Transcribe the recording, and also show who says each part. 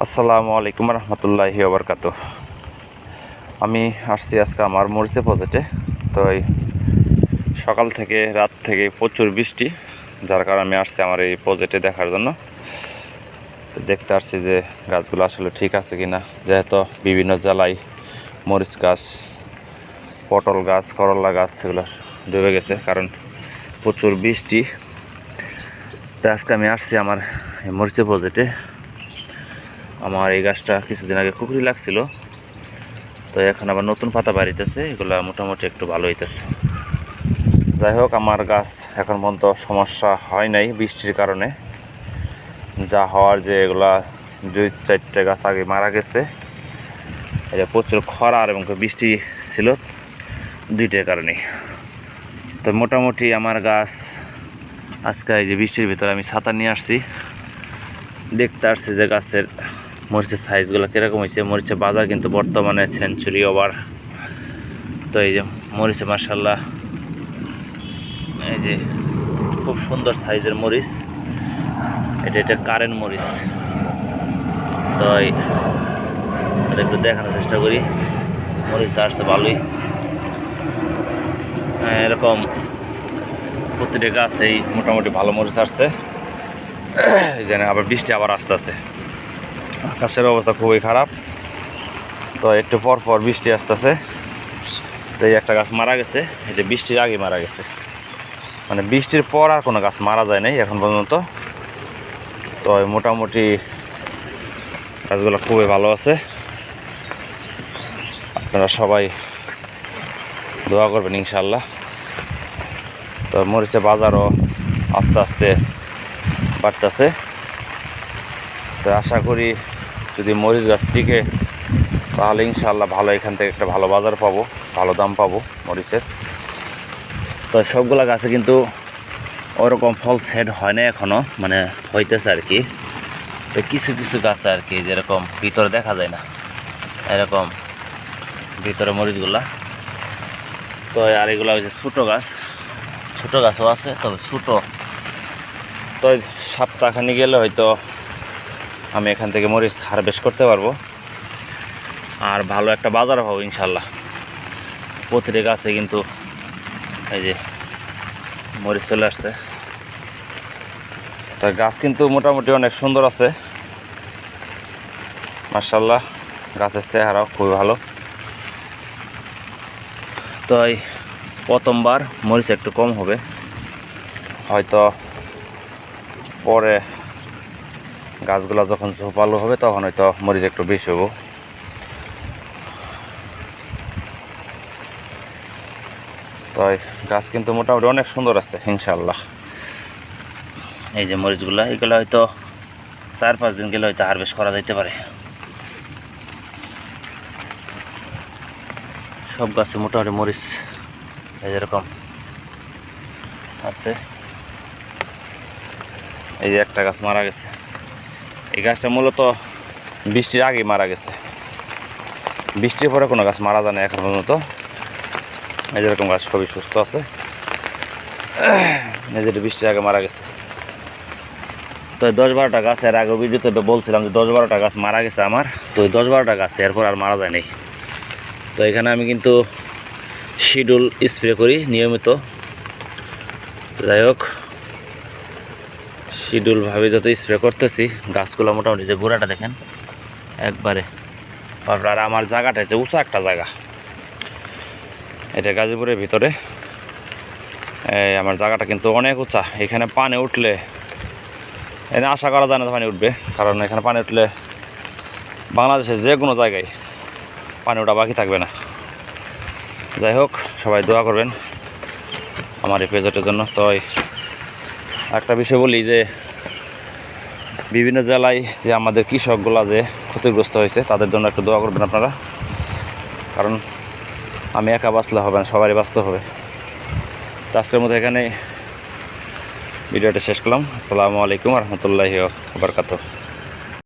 Speaker 1: আসসালামু আলাইকুম রহমতুল্লাহি ওবরকাতুহ। আমি আসছি আজকে আমার মরিচে প্রজেক্টে। তো এই সকাল থেকে রাত থেকে প্রচুর বৃষ্টি, যার কারণে আমি আসছি আমার এই প্রজেক্টে দেখার জন্য। তো দেখতে আসছি যে গাছগুলো আসলে ঠিক আছে কি না, যেহেতু বিভিন্ন জেলায় মরিচ গাছ, পটল গাছ, করলা গাছ সেগুলো ডুবে গেছে, কারণ প্রচুর বৃষ্টি। তো আজকে আমি আসছি আমার এই মরিচে প্রজেক্টে। আমার এই গাছটা কিছুদিন আগে কুকুরি লাগছিল, তো এখন আবার নতুন পাতা বাড়িতেছে, এগুলো মোটামুটি একটু ভালো হইতেছে। যাই হোক, আমার গাছ এখন পর্যন্ত সমস্যা হয় নাই বৃষ্টির কারণে। যা হওয়ার যে এগুলা 2-4টে গাছ আগে মারা গেছে, এটা প্রচুর খরা আর এবং বৃষ্টি ছিল 2টার কারণে। তো মোটামুটি আমার গাছ আজকে এই যে বৃষ্টির ভিতরে আমি ছাতা নিয়ে আসছি, দেখতে আসছি যে গাছের মরিচের সাইজগুলো কীরকম হয়েছে। মরিচের বাজার কিন্তু বর্তমানে সেঞ্চুরি ওভার। তো এই যে মরিচে মাশাল্লাহ, এই যে খুব সুন্দর সাইজের মরিচ, এটা কারেন্ট মরিচ। তো একটু দেখানোর চেষ্টা করি। মরিচ আসছে ভালোই, এরকম প্রতিটা গাছেই মোটামুটি ভালো মরিচ আসছে। জানে আবার বৃষ্টি আবার আসতেছে, আকাশের অবস্থা খুবই খারাপ। তো একটু পর পর বৃষ্টি আসতেছে। তো এই একটা গাছ মারা গেছে, এটা বৃষ্টির আগে মারা গেছে, মানে বৃষ্টির পর আর কোনো গাছ মারা যায় নাই এখন পর্যন্ত। তো মোটামুটি গাছগুলো খুবই ভালো আছে। আপনারা সবাই দোয়া করবেন ইনশাল্লাহ। তো মরিচের বাজারও আস্তে আস্তে বাড়তেছে। তো আশা করি যদি মরিচ গাছ টিকে তাহলে ইনশাল্লাহ ভালো, এখান থেকে একটা ভালো বাজার পাবো, ভালো দাম পাবো মরিচের। তো সবগুলা গাছে কিন্তু ওরকম ফল সেট হয় না এখনও, মানে হইতেছে আর কি। তো কিছু কিছু গাছে আর কি যেরকম ভিতরে দেখা যায় না, এরকম ভিতরে মরিচগুলা। তো আর এগুলো হচ্ছে ছোটো গাছ, ছোটো গাছও আছে, তবে ছোটো। তো সপ্তাহখানি গেলে হয়তো আমি এখান থেকে মরিচ হারভেস্ট করতে পারবো, আর ভালো একটা বাজার পাবো ইনশাল্লাহ। প্রতিটি গাছে কিন্তু এই যে মরিচ চলে আসছে। তার গাছ কিন্তু মোটামুটি অনেক সুন্দর আছে মাশাআল্লাহ, গাছের চেহারাও খুবই ভালো। তো এই প্রথমবার মরিচ একটু কম হবে, হয়তো পরে গাছগুলো যখন ঝোপালো হবে তখন হয়তো মরিচ একটু বেশি হবো। তো গাছ কিন্তু মোটামুটি অনেক সুন্দর আছে ইনশাআল্লাহ। এই যে মরিচগুলো, এগুলো হয়তো 4-5 দিন গেলে হয়তো হারভেস্ট করা যাইতে পারে। সব গাছে মোটামুটি মরিচ এই যেরকম আছে। এই যে একটা গাছ মারা গেছে, এই গাছটা মূলত বৃষ্টির আগে মারা গেছে, বৃষ্টির পরে কোনো গাছ মারা যায় না এখন পর্যন্ত। এই যেরকম গাছ সবই সুস্থ আছে, এই যেটা বৃষ্টির আগে মারা গেছে। তো 10-12টা গাছ এর আগে ভিডিওতে বলছিলাম যে 10-12টা গাছ মারা গেছে আমার। তো ওই 10-12টা গাছ এরপর আর মারা যায় নাই। তো এখানে আমি কিন্তু শিডিউল স্প্রে করি নিয়মিত। যাই হোক, শিডিউলভাবে যত স্প্রে করতেছি, গাছগুলো মোটামুটি যে গোড়াটা দেখেন একবারে। আর আমার জায়গাটা হচ্ছে উঁচা একটা জায়গা, এটা গাজীপুরের ভিতরে। আমার জায়গাটা কিন্তু অনেক উঁচা, এখানে পানি উঠলে এখানে আশা করা যায় না পানি উঠবে, কারণ এখানে পানি উঠলে বাংলাদেশের যে কোনো জায়গায় পানি ওঠা বাকি থাকবে না। যাই হোক, সবাই দোয়া করবেন আমার এই প্রজেক্টের জন্য। তো একটা বিষয় বলি যে বিভিন্ন জেলায় যে আমাদের কৃষকগুলা যে ক্ষতিগ্রস্ত হয়েছে, তাদের জন্য একটু দোয়া করবেন আপনারা, কারণ আমি একা বাঁচলে হবে না, সবারই বাঁচতে হবে। তো আজকের মতো এখানে ভিডিওটা শেষ করলাম। আসসালামু আলাইকুম রহমতুল্লাহি ওয়া বারাকাতুহু।